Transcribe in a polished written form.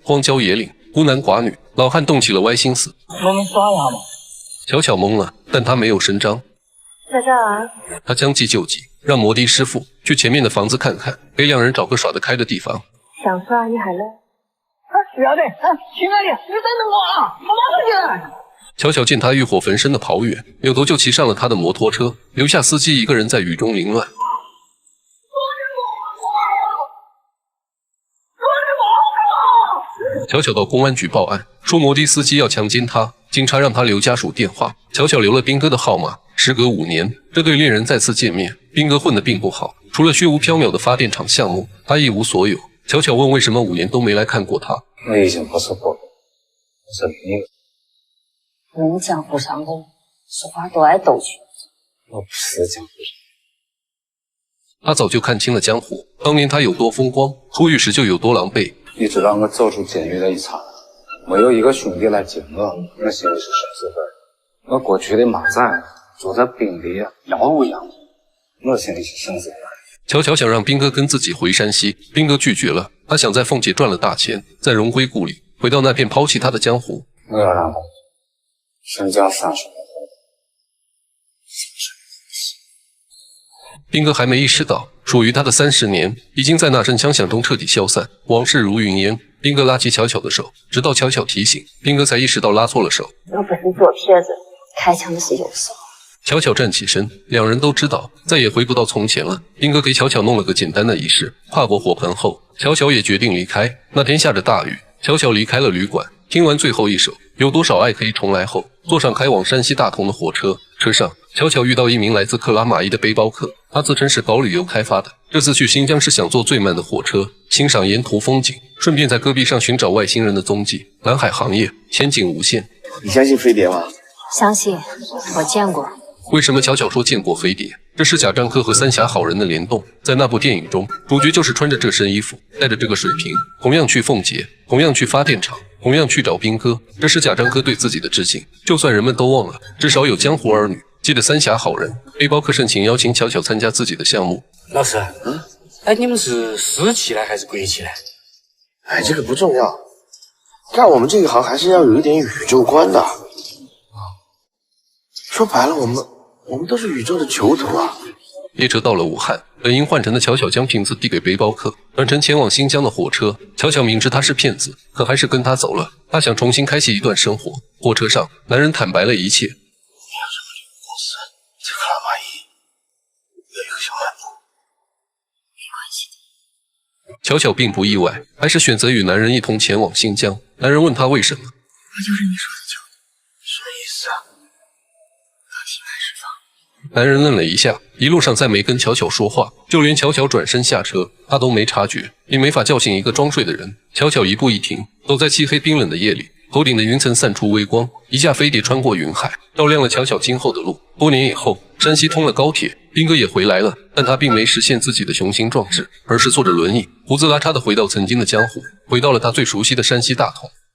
荒郊野岭，孤男寡女，老汉动起了歪心思。我们耍呀嘛。巧巧懵了，但他没有声张。在这儿。他将计就计，让摩的师傅去前面的房子看看，给两人找个耍得开的地方。想耍你还累？不要得，亲爱的，你等等我啊，我马上就来。巧巧见他欲火焚身的跑远，扭头就骑上了他的摩托车，留下司机一个人在雨中凌乱。巧巧到公安局报案，说摩的司机要强奸她，警察让他留家属电话。巧巧留了兵哥的号码。时隔5年，这对恋人再次见面，兵哥混得并不好，除了虚无缥缈的发电厂项目，他一无所有。巧巧问为什么5年都没来看过他。我已经不是过客，我是另一个。我们江湖上的说话都爱斗气。我不是江湖人。他早就看清了江湖，当年他有多风光，出狱时就有多狼狈。你知道我走出监狱的一刹那，没有一个兄弟来接我，我心里是什滋味？我过去的马仔坐在冰里耀武扬威，我心里是什滋味？巧巧想让兵哥跟自己回山西，兵哥拒绝了。他想在凤姐赚了大钱，再荣归故里，回到那片抛弃他的江湖。我要让他身家30年后。兵哥还没意识到，属于他的30年已经在那声枪响中彻底消散，往事如云烟。兵哥拉起巧巧的手，直到巧巧提醒，兵哥才意识到拉错了手。我不是左撇子，开枪的是右手。巧巧站起身，两人都知道再也回不到从前了。兵哥给巧巧弄了个简单的仪式，跨过火盆后，巧巧也决定离开。那天下着大雨，巧巧离开了旅馆。听完最后一首《有多少爱可以重来》后，坐上开往山西大同的火车。车上，巧巧遇到一名来自克拉玛依的背包客，他自称是搞旅游开发的，这次去新疆是想坐最慢的火车，欣赏沿途风景，顺便在戈壁上寻找外星人的踪迹。蓝海行业前景无限。你相信飞碟吗？相信，我见过。为什么巧巧说见过飞碟？这是贾樟柯和三峡好人的联动。在那部电影中，主角就是穿着这身衣服，带着这个水瓶，同样去凤姐，同样去发电厂，同样去找兵哥。这是贾樟柯对自己的致敬。就算人们都忘了，至少有江湖儿女记得三峡好人。背包客盛情邀请巧巧参加自己的项目。老师，你们是私企呢还是国企呢？哎，这个不重要，干我们这一行还是要有一点宇宙观的。说白了，我们都是宇宙的囚徒啊！列车到了武汉，本应换乘的巧巧将瓶子递给背包客，转乘前往新疆的火车。巧巧明知他是骗子，可还是跟他走了。他想重新开启一段生活。火车上，男人坦白了一切。你有什么旅游公司？在克拉玛依有一个小卖部。没关系的。巧巧并不意外，还是选择与男人一同前往新疆。男人问他为什么，我就是你说的囚徒。什么意思啊？男人愣了一下，一路上再没跟巧巧说话，就连巧巧转身下车，他都没察觉，也没法叫醒一个装睡的人。巧巧一步一停，走在漆黑冰冷的夜里，头顶的云层散出微光，一架飞碟穿过云海，照亮了巧巧今后的路。多年以后，山西通了高铁，兵哥也回来了，但他并没实现自己的雄心壮志，而是坐着轮椅，胡子拉碴的回到曾经的江湖，回到了他最熟悉的山西大同。